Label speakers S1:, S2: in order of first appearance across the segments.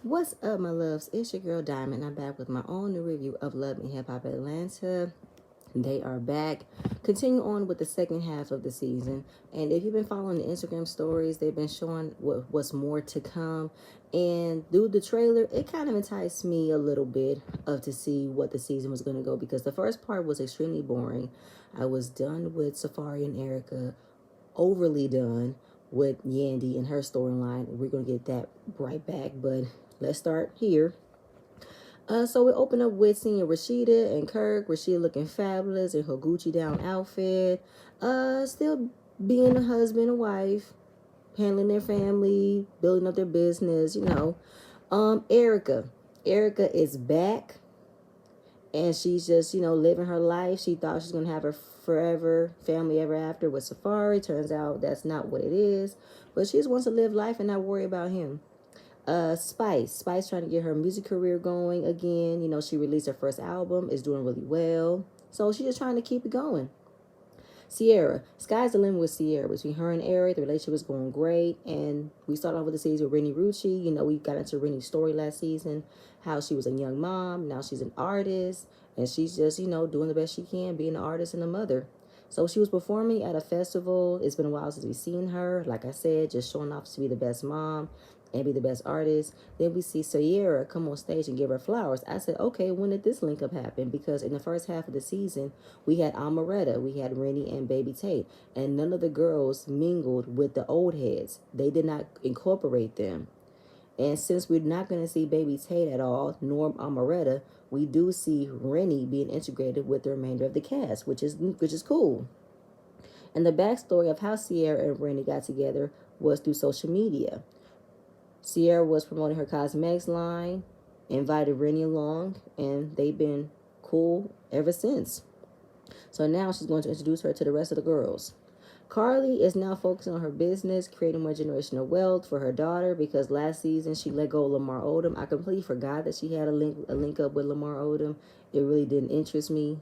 S1: What's up, my loves? It's your girl Diamond. I'm back with my own new review of Love and Hip Hop Atlanta. They are back. Continue on with the second half of the season. And if you've been following the Instagram stories, they've been showing what's more to come. And through the trailer, it kind of enticed me a little bit of to see what the season was going to go, because the first part was extremely boring. I was done with Safari and Erica, overly done with Yandy and her storyline. We're going to get that right back, but let's start here. So we open up with seeing Rashida and Kirk. Rashida looking fabulous in her Gucci down outfit. Still being a husband and wife, handling their family, building up their business. Erica. Erica is back, and she's just, living her life. She thought she's gonna have her forever family ever after with Safari. Turns out that's not what it is. But she just wants to live life and not worry about him. Spice trying to get her music career going again. She released her first album, is doing really well. So she's just trying to keep it going. Sierra, sky's the limit with Sierra. Between her and Eric, the relationship was going great. And we started off with the season with Rennie Rucci. We got into Rennie's story last season, how she was a young mom. Now she's an artist. And she's just, doing the best she can, being an artist and a mother. So she was performing at a festival. It's been a while since we've seen her. Like I said, just showing off to be the best mom and be the best artist. Then we see Sierra come on stage and give her flowers. I said, okay, when did this link up happen? Because in the first half of the season, we had Amaretta, we had Rennie and Baby Tate, and none of the girls mingled with the old heads. They did not incorporate them. And since we're not going to see Baby Tate at all, nor Amaretta, we do see Rennie being integrated with the remainder of the cast, which is cool. And the backstory of how Sierra and Rennie got together was through social media. Sierra was promoting her cosmetics line, invited Rennie along, and they've been cool ever since. So now she's going to introduce her to the rest of the girls. Carly is now focusing on her business, creating more generational wealth for her daughter, because last season she let go of Lamar Odom. I completely forgot that she had a link up with Lamar Odom. It really didn't interest me.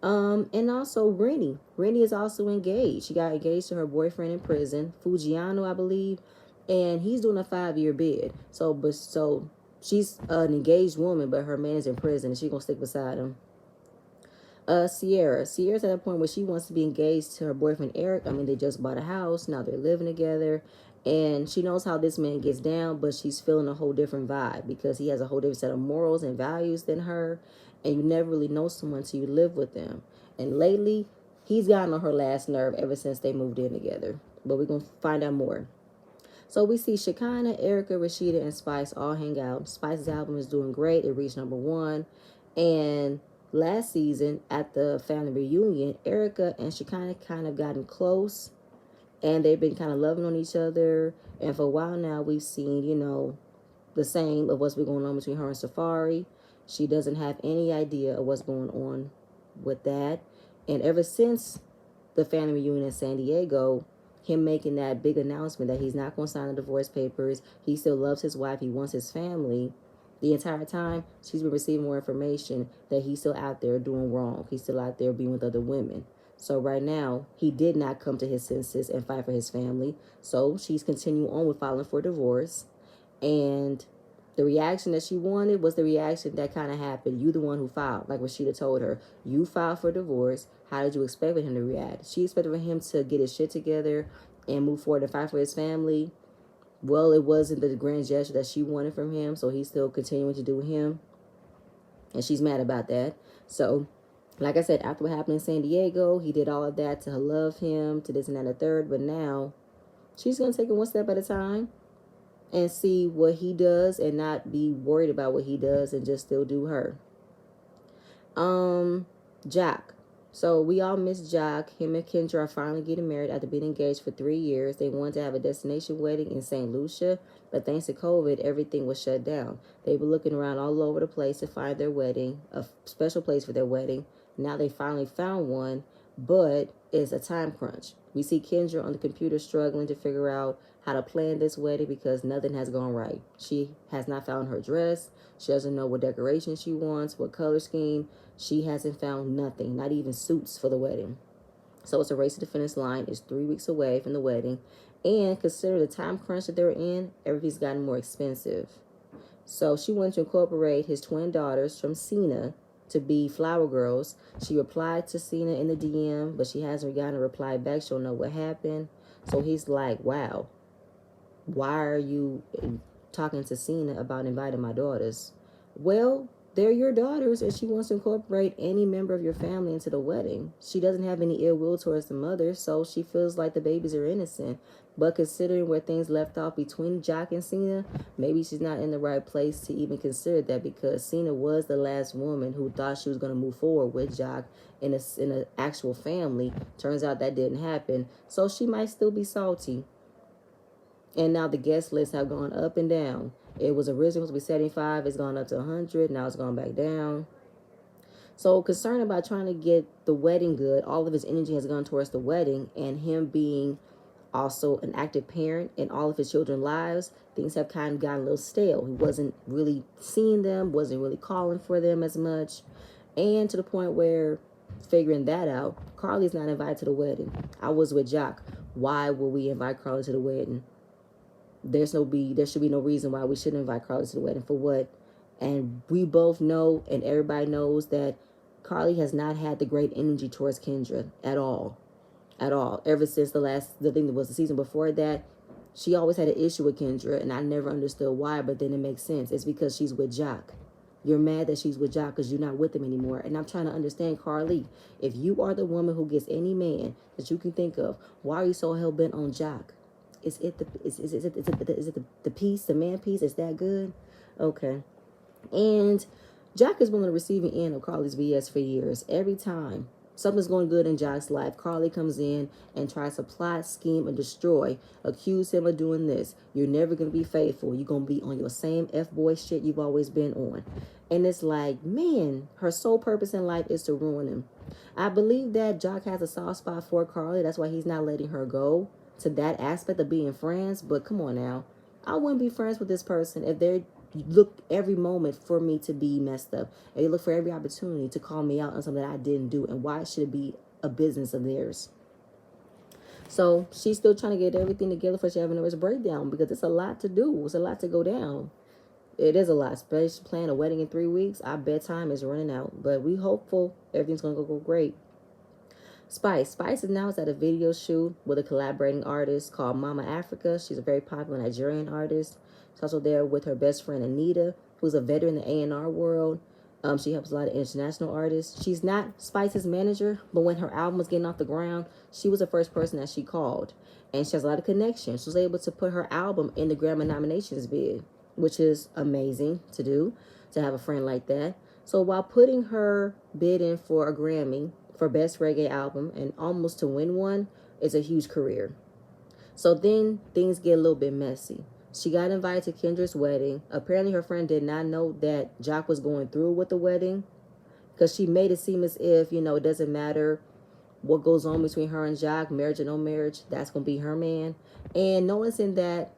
S1: And also Rennie. Rennie is also engaged. She got engaged to her boyfriend in prison, Fujiano, I believe, and he's doing a 5-year bid. So she's an engaged woman, but her man is in prison, and she's gonna stick beside him. Sierra's at a point where she wants to be engaged to her boyfriend Eric. I mean, they just bought a house, now they're living together, and she knows how this man gets down, but she's feeling a whole different vibe because he has a whole different set of morals and values than her, and you never really know someone until you live with them. And lately, he's gotten on her last nerve ever since they moved in together. But we're gonna find out more. So we see Shekinah, Erica, Rashida, and Spice all hang out. Spice's album is doing great. It reached #1. And last season at the family reunion, Erica and Shekinah kind of gotten close, and they've been kind of loving on each other. And for a while now, we've seen, the same of what's been going on between her and Safari. She doesn't have any idea of what's going on with that. And ever since the family reunion in San Diego, him making that big announcement that he's not going to sign the divorce papers, he still loves his wife, he wants his family. The entire time, she's been receiving more information that he's still out there doing wrong. He's still out there being with other women. So right now, he did not come to his senses and fight for his family. So she's continuing on with filing for divorce. And the reaction that she wanted was the reaction that kind of happened. You the one who filed, like Rashida told her. You filed for divorce. How did you expect for him to react? She expected for him to get his shit together and move forward and fight for his family. Well, it wasn't the grand gesture that she wanted from him, so he's still continuing to do him. And she's mad about that. So, like I said, after what happened in San Diego, he did all of that to love him, to this and that and the third. But now, she's going to take it one step at a time and see what he does and not be worried about what he does and just still do her. Jack. So we all miss Jack. Him and Kendra are finally getting married after being engaged for 3 years. They wanted to have a destination wedding in St. Lucia, but thanks to COVID, everything was shut down. They were looking around all over the place to find their wedding, a special place for their wedding. Now they finally found one, but it's a time crunch. We see Kendra on the computer struggling to figure out how to plan this wedding because nothing has gone right. She has not found her dress. She doesn't know what decoration she wants, what color scheme. She hasn't found nothing, not even suits for the wedding. So it's a race to the finish line. It's 3 weeks away from the wedding. And consider the time crunch that they're in, everything's gotten more expensive. So she wanted to incorporate his twin daughters from Cena to be flower girls. She replied to Cena in the DM, but she hasn't gotten a reply back. She'll know what happened. So he's like, wow, why are you talking to Cena about inviting my daughters? Well, they're your daughters, and she wants to incorporate any member of your family into the wedding. She doesn't have any ill will towards the mother, so she feels like the babies are innocent. But considering where things left off between Jock and Cena, maybe she's not in the right place to even consider that, because Cena was the last woman who thought she was going to move forward with Jock in an actual family. Turns out that didn't happen, so she might still be salty. And now the guest lists have gone up and down. It was originally supposed to be 75. It's gone up to 100. Now it's gone back down. So concerned about trying to get the wedding good, all of his energy has gone towards the wedding, and him being also an active parent in all of his children's lives, things have kind of gotten a little stale. He wasn't really seeing them, wasn't really calling for them as much. And to the point where, figuring that out, Carly's not invited to the wedding. I was with Jock. Why will we invite Carly to the wedding? There should be no reason why we shouldn't invite Carly to the wedding. For what? And we both know, and everybody knows, that Carly has not had the great energy towards Kendra at all. At all. Ever since the thing that was the season before that, she always had an issue with Kendra, and I never understood why, but then it makes sense. It's because she's with Jock. You're mad that she's with Jock because you're not with him anymore. And I'm trying to understand, Carly, if you are the woman who gets any man that you can think of, why are you so hell-bent on Jock? Is it the piece, the man piece? Is that good? Okay. And Jack has been on the receiving end of Carly's BS for years. Every time something's going good in Jack's life, Carly comes in and tries to plot, scheme, and destroy, accuse him of doing this. You're never going to be faithful. You're going to be on your same F-boy shit you've always been on. And it's like, man, her sole purpose in life is to ruin him. I believe that Jack has a soft spot for Carly. That's why he's not letting her go to that aspect of being friends. But come on now. I wouldn't be friends with this person if they look every moment for me to be messed up. And they look for every opportunity to call me out on something that I didn't do. And why should it be a business of theirs? So she's still trying to get everything together for she having a nervous breakdown, because it's a lot to do. It's a lot to go down. It is a lot, especially planning a wedding in 3 weeks. Our bedtime is running out, but we hopeful everything's going to go great. Spice is now at a video shoot with a collaborating artist called Mama Africa. She's a very popular Nigerian artist. She's also there with her best friend Anita, who's a veteran in the A&R world. She helps a lot of international artists. She's not Spice's manager, but when her album was getting off the ground, she was the first person that she called. And she has a lot of connections. She was able to put her album in the Grammy nominations bid, which is amazing to do, to have a friend like that. So while putting her bid in for a Grammy for Best Reggae Album and almost to win one, is a huge career. So then things get a little bit messy. She got invited to Kendra's wedding. Apparently her friend did not know that Jock was going through with the wedding, because she made it seem as if, it doesn't matter what goes on between her and Jock, marriage or no marriage, that's going to be her man. And noticing that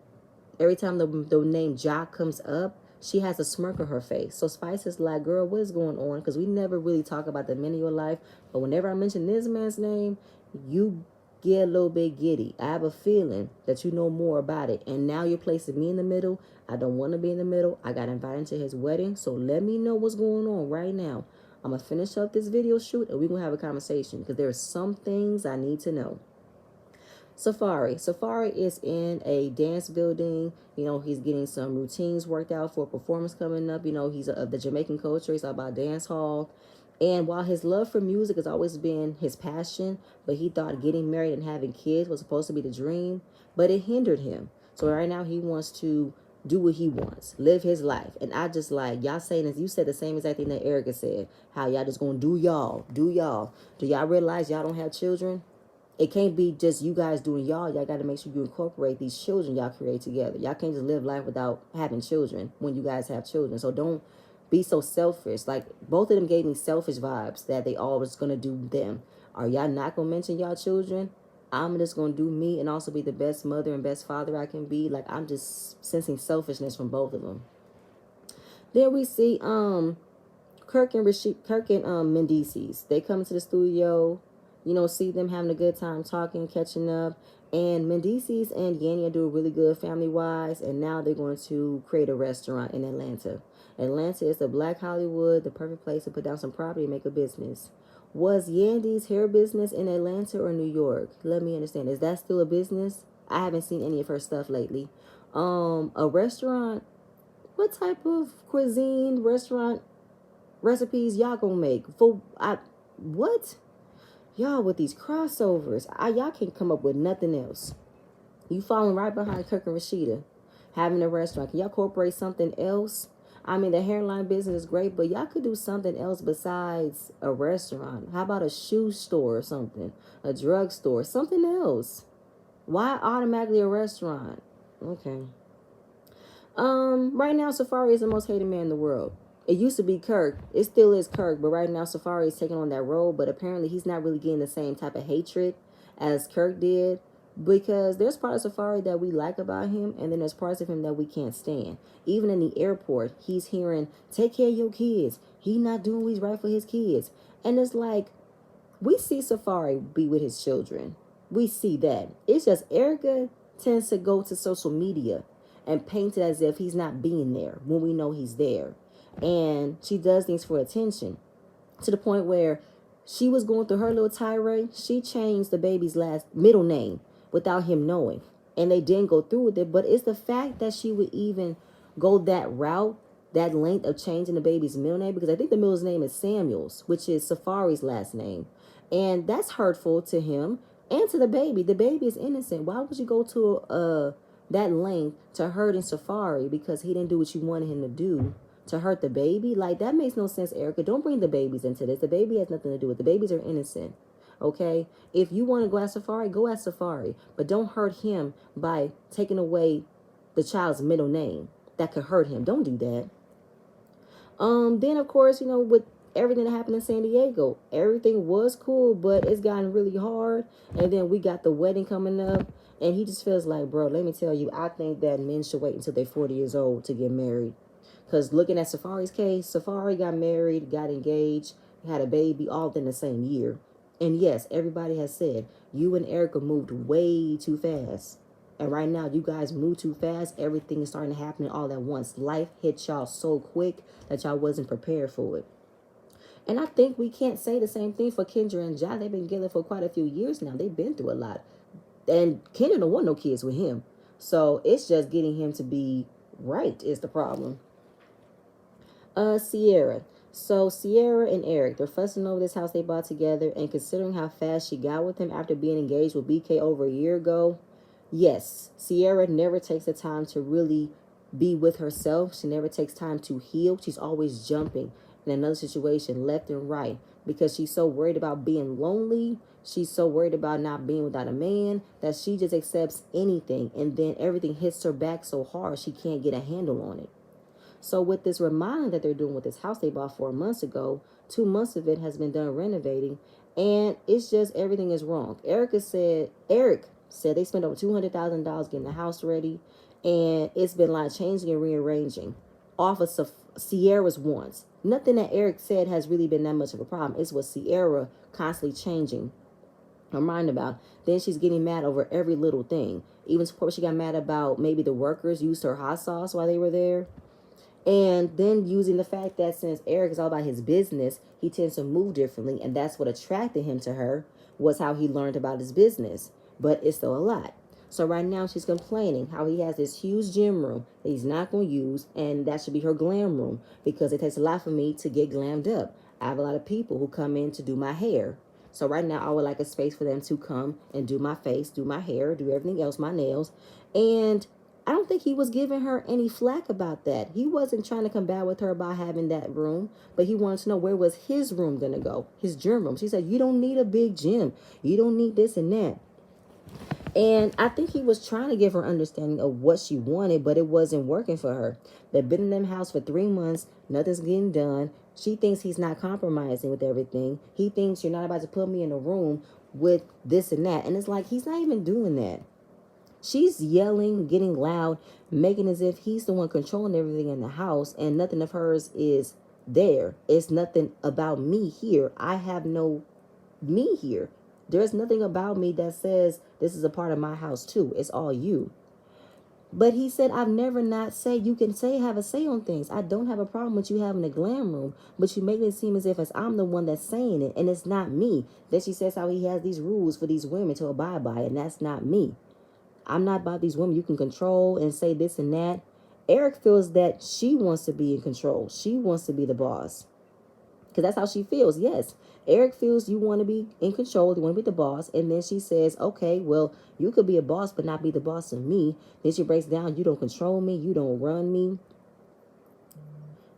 S1: every time the name Jock comes up, she has a smirk on her face. So Spice is like, girl, what is going on? Because we never really talk about the men in your life. But whenever I mention this man's name, you get a little bit giddy. I have a feeling that you know more about it. And now you're placing me in the middle. I don't want to be in the middle. I got invited to his wedding. So let me know what's going on right now. I'm going to finish up this video shoot and we're going to have a conversation, because there are some things I need to know. Safari is in a dance building. He's getting some routines worked out for a performance coming up. He's of the Jamaican culture. He's all about dance hall. And while his love for music has always been his passion, but he thought getting married and having kids was supposed to be the dream, but it hindered him. So right now he wants to do what he wants, live his life. And I just like, y'all saying this, you said the same exact thing that Erica said, how y'all just gonna do y'all. Do y'all realize y'all don't have children? It can't be just you guys doing y'all. Y'all got to make sure you incorporate these children y'all create together. Y'all can't just live life without having children when you guys have children. So don't be so selfish. Like, both of them gave me selfish vibes that they always going to do them. Are y'all not going to mention y'all children? I'm just going to do me and also be the best mother and best father I can be. Like, I'm just sensing selfishness from both of them. Then we see Kirk and Mendices. They come to the studio. see them having a good time talking, catching up. And Mendices and Yanni are doing really good family-wise, and now they're going to create a restaurant in Atlanta. Atlanta is the Black Hollywood, the perfect place to put down some property and make a business. Was Yandy's hair business in Atlanta or New York? Let me understand. Is that still a business? I haven't seen any of her stuff lately. A restaurant. What type of cuisine, restaurant recipes y'all gonna make? What? Y'all with these crossovers. Y'all can't come up with nothing else. You falling right behind Kirk and Rashida, having a restaurant. Can y'all incorporate something else? I mean, the hairline business is great, but y'all could do something else besides a restaurant. How about a shoe store or something? A drugstore, something else. Why automatically a restaurant? Okay. Right now, Safari is the most hated man in the world. It used to be Kirk. It still is Kirk, but right now Safari is taking on that role. But apparently, he's not really getting the same type of hatred as Kirk did, because there's parts of Safari that we like about him, and then there's parts of him that we can't stand. Even in the airport, he's hearing, "Take care of your kids. He not doing what's right for his kids," and it's like, we see Safari be with his children. We see that. It's just Erica tends to go to social media and paint it as if he's not being there when we know he's there. And she does things for attention, to the point where she was going through her little tirade. She changed the baby's last middle name without him knowing. And they didn't go through with it. But it's the fact that she would even go that route, that length of changing the baby's middle name, because I think the middle's name is Samuels, which is Safari's last name. And that's hurtful to him and to the baby. The baby is innocent. Why would you go to that length to hurting Safari because he didn't do what you wanted him to do, to hurt the baby? Like, that makes no sense, Erica. Don't bring the babies into this. The baby has nothing to do with it. The babies are innocent. Okay? If you want to go at Safari, go at Safari. But don't hurt him by taking away the child's middle name. That could hurt him. Don't do that. Then of course, with everything that happened in San Diego, everything was cool, but it's gotten really hard. And then we got the wedding coming up, and he just feels like, bro, let me tell you, I think that men should wait until they're 40 years old to get married. Because looking at Safari's case, Safari got married, got engaged, had a baby, all within the same year. And yes, everybody has said, you and Erica moved way too fast. And right now, you guys move too fast. Everything is starting to happen all at once. Life hit y'all so quick that y'all wasn't prepared for it. And I think we can't say the same thing for Kendra and Jai. They've been together for quite a few years now. They've been through a lot. And Kendra don't want no kids with him. So it's just getting him to be right is the problem. Sierra. So Sierra and Eric, they're fussing over this house they bought together, and considering how fast she got with him after being engaged with BK over a year ago, yes, Sierra never takes the time to really be with herself. She never takes time to heal. She's always jumping in another situation left and right because she's so worried about being lonely. She's so worried about not being without a man that she just accepts anything, and then everything hits her back so hard she can't get a handle on it. So with this remodeling that they're doing with this house they bought 4 months ago, 2 months of it has been done renovating, and it's just everything is wrong. Eric said they spent over $200,000 getting the house ready, and it's been like changing and rearranging off of Sierra's wants. Nothing that Eric said has really been that much of a problem. It's what Sierra constantly changing her mind about. Then she's getting mad over every little thing. Even she got mad about maybe the workers used her hot sauce while they were there. And then using the fact that since Eric is all about his business, he tends to move differently. And that's what attracted him to her, was how he learned about his business. But it's still a lot. So right now she's complaining how he has this huge gym room that he's not going to use. And that should be her glam room, because it takes a lot for me to get glammed up. I have a lot of people who come in to do my hair. So right now I would like a space for them to come and do my face, do my hair, do everything else, my nails. And I don't think he was giving her any flack about that. He wasn't trying to combat with her about having that room, but he wanted to know where was his room going to go, his gym room. She said, you don't need a big gym. You don't need this and that. And I think he was trying to give her understanding of what she wanted, but it wasn't working for her. They've been in them house for 3 months. Nothing's getting done. She thinks he's not compromising with everything. He thinks you're not about to put me in a room with this and that. And it's like, he's not even doing that. She's yelling, getting loud, making as if he's the one controlling everything in the house, and nothing of hers is there. It's nothing about me here. I have no me here. There's nothing about me that says this is a part of my house too. It's all you. But he said, I've never not say, you can say, have a say on things. I don't have a problem with you having a glam room, but you make it seem as if I'm the one that's saying it, and it's not me. Then she says how he has these rules for these women to abide by, and that's not me. I'm not about these women you can control and say this and that. Eric feels that she wants to be in control. She wants to be the boss. Because that's how she feels. Yes. Eric feels you want to be in control. You want to be the boss. And then she says, okay, well, you could be a boss, but not be the boss of me. Then she breaks down, you don't control me. You don't run me.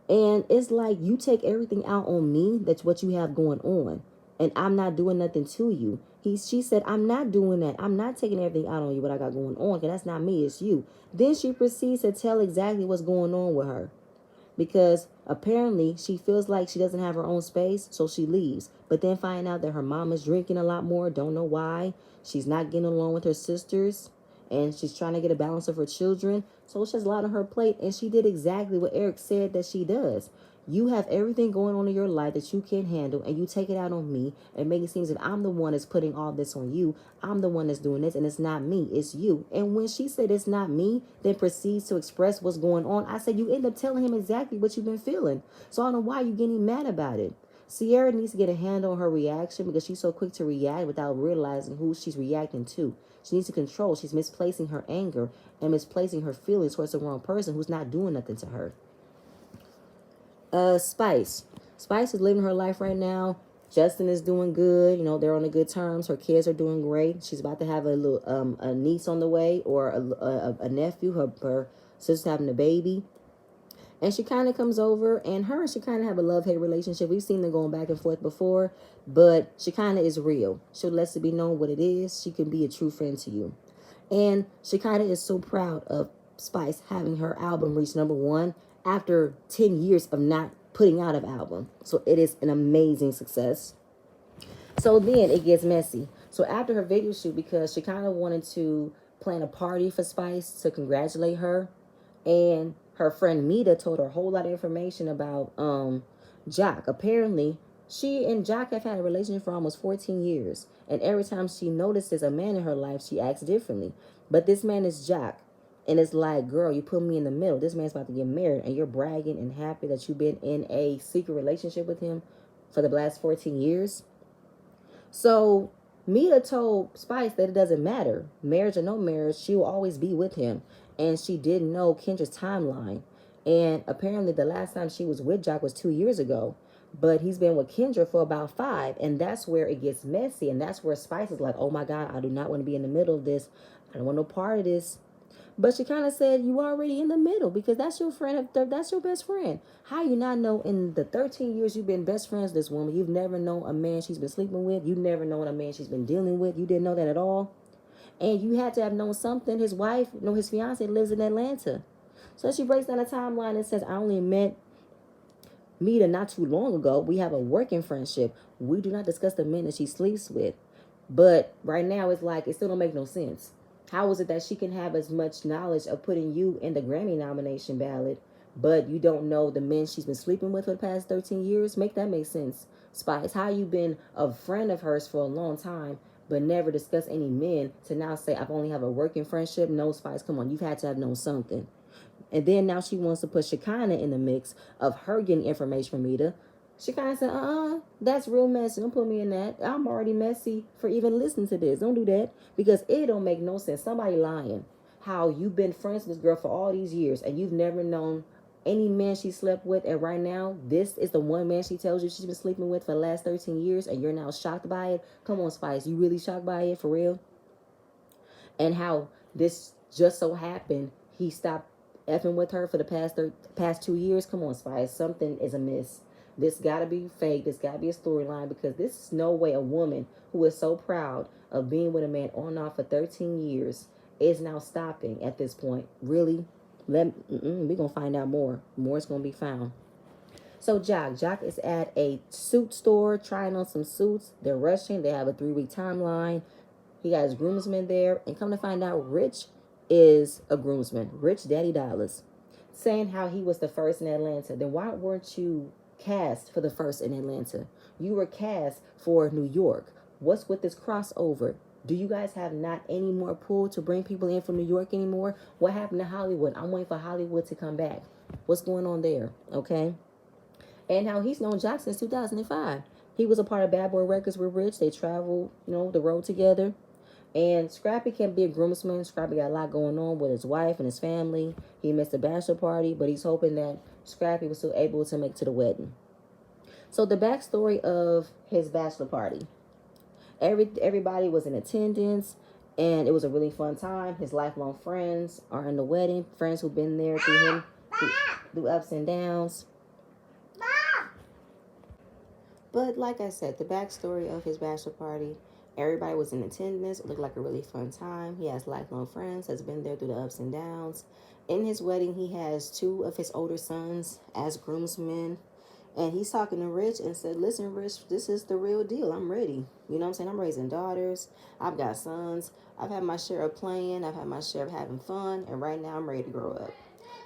S1: And it's like you take everything out on me. That's what you have going on. And I'm not doing nothing to you. She said, I'm not doing that. I'm not taking everything out on you, what I got going on. Because that's not me. It's you. Then she proceeds to tell exactly what's going on with her. Because apparently she feels like she doesn't have her own space, so she leaves. But then find out that her mom is drinking a lot more, don't know why. She's not getting along with her sisters, and she's trying to get a balance of her children. So she has a lot on her plate, and she did exactly what Eric said that she does. You have everything going on in your life that you can't handle, and you take it out on me and make it seem that I'm the one that's putting all this on you. I'm the one that's doing this, and it's not me, it's you. And when she said it's not me, then proceeds to express what's going on, I said you end up telling him exactly what you've been feeling. So I don't know why you're getting mad about it. Sierra needs to get a handle on her reaction because she's so quick to react without realizing who she's reacting to. She needs to control. She's misplacing her anger and misplacing her feelings towards the wrong person who's not doing nothing to her. Spice. Spice is living her life right now. Justin is doing good. You know, they're on a good terms. Her kids are doing great. She's about to have a little a niece on the way, or a nephew. Her sister's having a baby. And she kind of comes over, and she kind of have a love-hate relationship. We've seen them going back and forth before, but she kind of is real. She lets it be known what it is. She can be a true friend to you. And she kind of is so proud of Spice having her album reach #1 after 10 years of not putting out an album. So it is an amazing success. So then it gets messy. So after her video shoot, because she kind of wanted to plan a party for Spice to congratulate her, and her friend Mita told her a whole lot of information about Jock. Apparently, she and Jock have had a relationship for almost 14 years. And every time she notices a man in her life, she acts differently. But this man is Jock. And it's like, girl, you put me in the middle. This man's about to get married, and you're bragging and happy that you've been in a secret relationship with him for the last 14 years. So Mita told Spice that it doesn't matter. Marriage or no marriage, she will always be with him. And she didn't know Kendra's timeline. And apparently the last time she was with Jock was 2 years ago. But he's been with Kendra for about 5. And that's where it gets messy. And that's where Spice is like, oh my God, I do not want to be in the middle of this. I don't want no part of this. But she kind of said, you already in the middle because that's your friend. That's your best friend. How you not know in the 13 years you've been best friends with this woman, you've never known a man she's been sleeping with. You've never known a man she's been dealing with. You didn't know that at all. And you had to have known something. His wife, his fiance lives in Atlanta. So she breaks down a timeline and says, I only met Mita not too long ago. We have a working friendship. We do not discuss the men that she sleeps with. But right now it's like, it still don't make no sense. How is it that she can have as much knowledge of putting you in the Grammy nomination ballot, but you don't know the men she's been sleeping with for the past 13 years? Make that make sense. Spice, how you been a friend of hers for a long time, but never discuss any men to now say, I've only have a working friendship? No, Spice, come on. You've had to have known something. And then now she wants to put Shekinah in the mix of her getting information from Mita. Shekinah said, that's real messy. Don't put me in that. I'm already messy for even listening to this. Don't do that. Because it don't make no sense. Somebody lying. How you've been friends with this girl for all these years and you've never known any man she slept with. And right now, this is the one man she tells you she's been sleeping with for the last 13 years and you're now shocked by it. Come on, Spice. You really shocked by it? For real? And how this just so happened he stopped effing with her for the past 2 years. Come on, Spice, something is amiss. This gotta be fake. This gotta be a storyline because this is no way a woman who is so proud of being with a man on and off for 13 years is now stopping at this point. Really? We're gonna find out more. More is gonna be found. So Jock is at a suit store trying on some suits. They're rushing. They have a 3-week timeline. He got his groomsmen there, and come to find out, Rich is a groomsman. Rich Daddy Dollars, saying how he was the first in Atlanta. Then why weren't you cast for the first in Atlanta? You were cast for New York. What's with this crossover? Do you guys have not any more pull to bring people in from New York anymore? What happened to Hollywood? I'm waiting for Hollywood to come back. What's going on there? Okay. And how he's known Jock since 2005. He was a part of Bad Boy Records with Rich. They traveled, the road together. And Scrappy can be a groomsman. Scrappy got a lot going on with his wife and his family. He missed the bachelor party, but he's hoping that Scrappy was still able to make it to the wedding. So the backstory of his bachelor party. Everybody was in attendance, and it was a really fun time. His lifelong friends are in the wedding. Friends who've been there through him, through ups and downs. But like I said, the backstory of his bachelor party, everybody was in attendance. It looked like a really fun time. He has lifelong friends, has been there through the ups and downs. In his wedding, he has two of his older sons as groomsmen. And he's talking to Rich and said, listen, Rich, this is the real deal. I'm ready. You know what I'm saying? I'm raising daughters. I've got sons. I've had my share of playing. I've had my share of having fun. And right now I'm ready to grow up.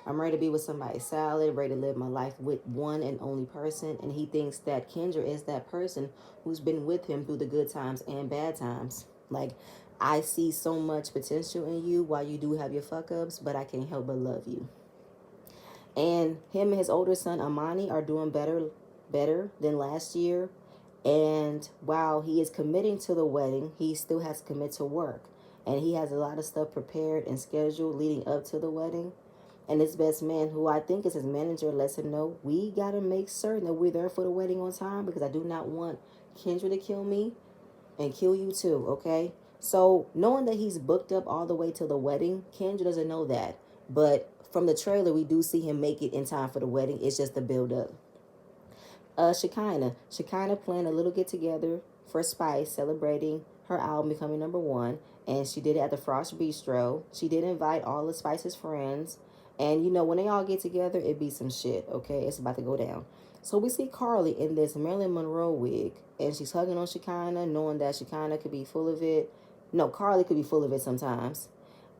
S1: I'm ready to be with somebody solid, ready to live my life with one and only person. And he thinks that Kendra is that person who's been with him through the good times and bad times. Like, I see so much potential in you while you do have your fuck ups, but I can't help but love you. And him and his older son, Amani, are doing better than last year. And while he is committing to the wedding, he still has to commit to work. And he has a lot of stuff prepared and scheduled leading up to the wedding. And his best man, who I think is his manager, lets him know, we got to make certain that we're there for the wedding on time, because I do not want Kendra to kill me and kill you too, okay? So knowing that he's booked up all the way to the wedding, Kendra doesn't know that. But from the trailer, we do see him make it in time for the wedding. It's just the build up. Shekinah planned a little get together for Spice, celebrating her album becoming #1, and she did it at the Frost Bistro. She did invite all of Spice's friends, and when they all get together, it be some shit. Okay, it's about to go down. So we see Carly in this Marilyn Monroe wig, and she's hugging on Shekinah, knowing that Shekinah could be full of it. No, Carly could be full of it sometimes,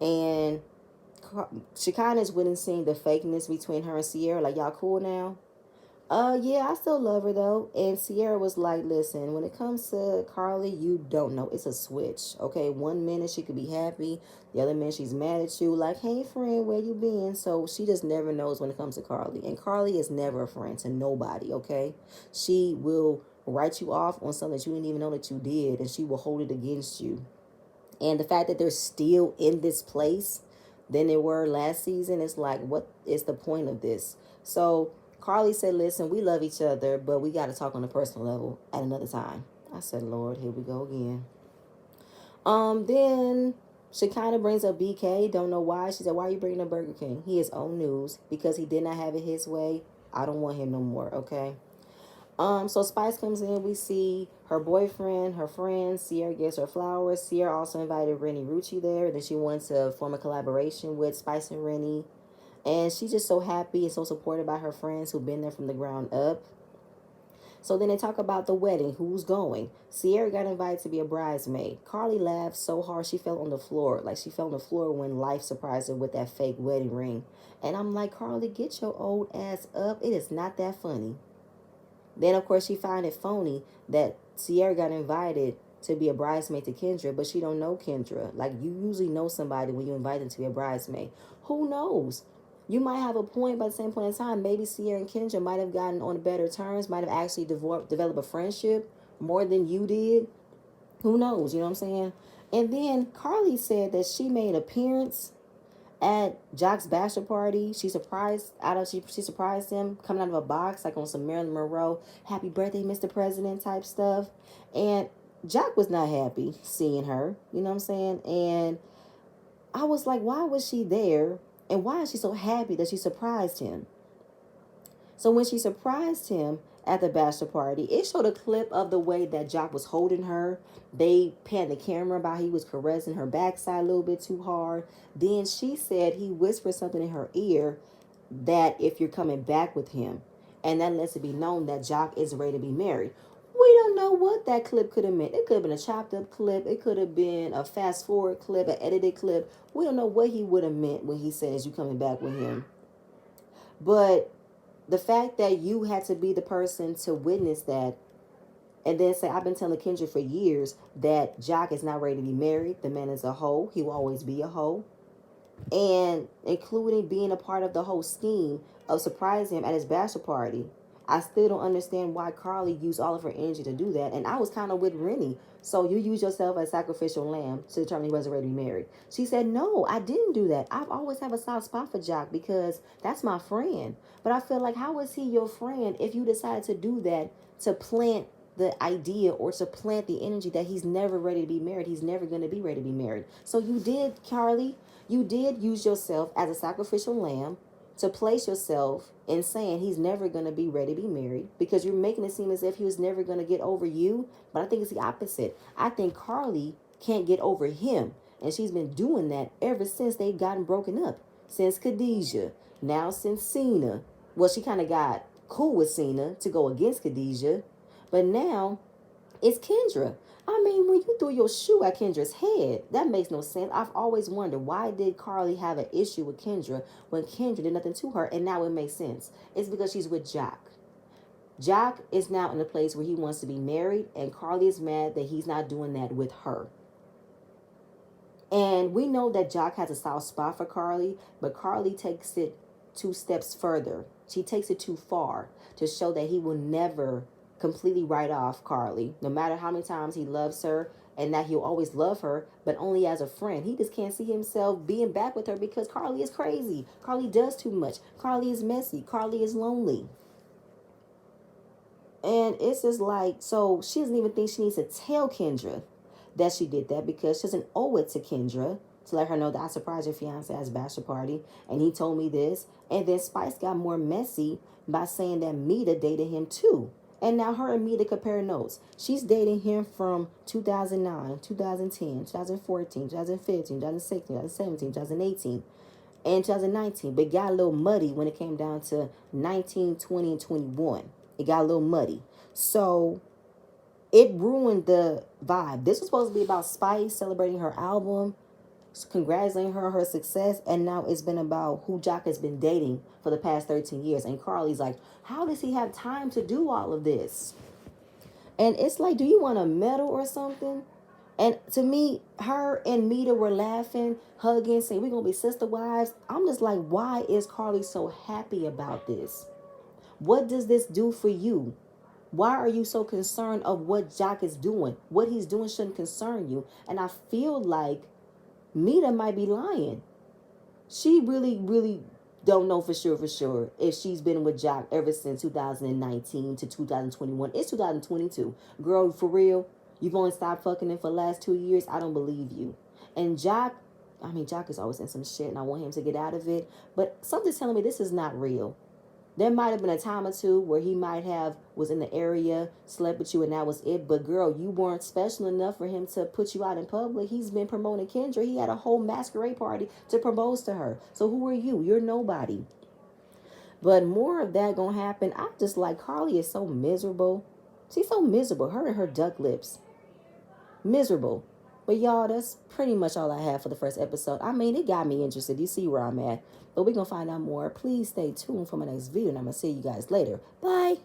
S1: and Shekinah is witnessing the fakeness between her and Sierra. Like, y'all cool now? Yeah, I still love her though. And Sierra was like, listen, when it comes to Carly, you don't know. It's a switch. Okay, one minute she could be happy, the other minute she's mad at you, like, hey friend, where you been? So she just never knows when it comes to Carly. And Carly is never a friend to nobody, okay? She will write you off on something that you didn't even know that you did, and she will hold it against you. And the fact that they're still in this place than they were last season, it's like, what is the point of this? So Carly said, listen, we love each other, but we got to talk on a personal level at another time. I said, Lord, here we go again. Then she kind of brings up BK. Don't know why. She said, why are you bringing up Burger King? He is old news because he did not have it his way. I don't want him no more, okay? So Spice comes in. We see her boyfriend, her friends. Sierra gives her flowers. Sierra also invited Rennie Rucci there. Then she wants to form a collaboration with Spice and Rennie. And she's just so happy and so supported by her friends who've been there from the ground up. So then they talk about the wedding. Who's going? Sierra got invited to be a bridesmaid. Carly laughed so hard she fell on the floor. Like, she fell on the floor when life surprised her with that fake wedding ring. And I'm like, Carly, get your old ass up. It is not that funny. Then, of course, she found it phony that Sierra got invited to be a bridesmaid to Kendra, but she don't know Kendra. Like, you usually know somebody when you invite them to be a bridesmaid. Who knows? You might have a point, but at the same point in time, maybe Sierra and Kendra might have gotten on better terms, might have actually developed a friendship more than you did. Who knows? You know what I'm saying? And then Carly said that she made an appearance at Jock's bachelor party. She surprised him coming out of a box, like on some Marilyn Monroe happy birthday Mr. President type stuff. And Jock was not happy seeing her, you know what I'm saying? And I was like, why was she there? And why is she so happy that she surprised him? So when she surprised him at the bachelor party, it showed a clip of the way that Jock was holding her. They panned the camera by he was caressing her backside a little bit too hard. Then she said he whispered something in her ear that if you're coming back with him. And that lets it be known that Jock is ready to be married. We don't know what that clip could have meant. It could have been a chopped up clip. It could have been a fast forward clip, an edited clip. We don't know what he would have meant when he says you coming back with him. But the fact that you had to be the person to witness that And then say, I've been telling Kendra for years that Jock is not ready to be married. The man is a hoe. He will always be a hoe. And including being a part of the whole scheme of surprising him at his bachelor party. I still don't understand why Carly used all of her energy to do that. And I was kind of with Rennie. So you use yourself as sacrificial lamb to determine he wasn't ready to be married. She said, no, I didn't do that. I've always have a soft spot for Jock because that's my friend. But I feel like, how is he your friend if you decided to do that to plant the idea or to plant the energy that he's never ready to be married? He's never going to be ready to be married. So you did, Carly. You did use yourself as a sacrificial lamb to place yourself in saying he's never going to be ready to be married because you're making it seem as if he was never going to get over you. But I think it's the opposite. I think Carly can't get over him. And she's been doing that ever since they've gotten broken up. Since Khadijah. Now since Cena. Well, she kind of got cool with Cena to go against Khadijah. But now it's Kendra. I mean, when you threw your shoe at Kendra's head, that makes no sense. I've always wondered, why did Carly have an issue with Kendra when Kendra did nothing to her, and now it makes sense. It's because she's with Jock. Jock is now in a place where he wants to be married, and Carly is mad that he's not doing that with her. And we know that Jock has a soft spot for Carly, but Carly takes it 2 steps further. She takes it too far to show that he will never completely write off Carly, no matter how many times he loves her, and that he'll always love her, but only as a friend. He just can't see himself being back with her because Carly is crazy. Carly does too much. Carly is messy. Carly is lonely. And it's just like, so she doesn't even think she needs to tell Kendra that she did that because she doesn't owe it to Kendra to let her know that I surprised your fiance at his bachelor party and he told me this. And then Spice got more messy by saying that Mita dated him too. And now her and Mita compare notes. She's dating him from 2009, 2010, 2014, 2015, 2016, 2017, 2018, and 2019. But it got a little muddy when it came down to 19, 20, and 21. It got a little muddy. So it ruined the vibe. This was supposed to be about Spice celebrating her album, congratulating her on her success, and now it's been about who Jock has been dating for the past 13 years. And Carly's like, how does he have time to do all of this? And it's like, do you want a medal or something? And to me, her and Mita were laughing, hugging, saying, we're going to be sister wives. I'm just like, why is Carly so happy about this? What does this do for you? Why are you so concerned of what Jock is doing? What he's doing shouldn't concern you. And I feel like Mita might be lying. She really don't know for sure if she's been with Jock ever since 2019 to 2021. It's 2022. Girl, for real, you've only stopped fucking him for the last 2 years. I don't believe you. And Jock is always in some shit and I want him to get out of it. But something's telling me this is not real. There might have been a time or two where he might have was in the area, slept with you, and that was it. But girl, you weren't special enough for him to put you out in public. He's been promoting Kendra. He had a whole masquerade party to propose to her. So who are you? You're nobody. But more of that gonna happen. I just like Carly is so miserable. She's so miserable. Her and her duck lips. Miserable. But y'all, that's pretty much all I have for the first episode. I mean, it got me interested. You see where I'm at. But we're going to find out more. Please stay tuned for my next video, and I'm going to see you guys later. Bye.